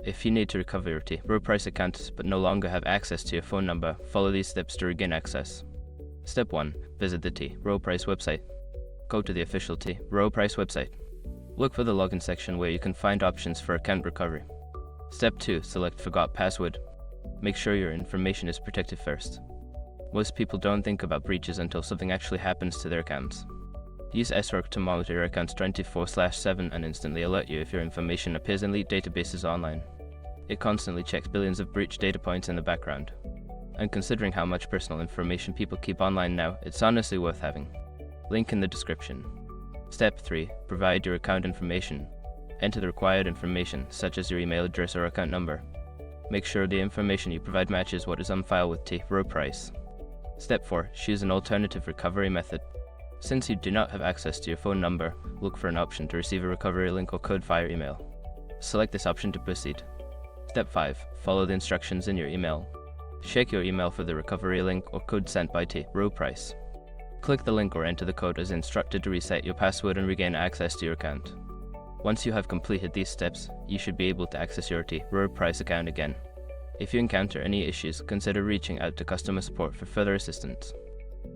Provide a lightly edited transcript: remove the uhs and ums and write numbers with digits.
If you need to recover your T. Rowe Price account but no longer have access to your phone number, follow these steps to regain access. Step 1. Visit the T. Rowe Price website. Go to the official T. Rowe Price website. Look for the login section where you can find options for account recovery. Step 2. Select Forgot Password. Make sure your information is protected first. Most people don't think about breaches until something actually happens to their accounts. Use SROC to monitor your accounts 24/7 and instantly alert you if your information appears in leaked databases online. It constantly checks billions of breach data points in the background. And considering how much personal information people keep online now, it's honestly worth having. Link in the description. Step 3. Provide your account information. Enter the required information, such as your email address or account number. Make sure the information you provide matches what is on file with T. Rowe Price. Step 4. Choose an alternative recovery method. Since you do not have access to your phone number, look for an option to receive a recovery link or code via email. Select this option to proceed. Step 5. Follow the instructions in your email. Check your email for the recovery link or code sent by T. Rowe Price. Click the link or enter the code as instructed to reset your password and regain access to your account. Once you have completed these steps, you should be able to access your T. Rowe Price account again. If you encounter any issues, consider reaching out to customer support for further assistance.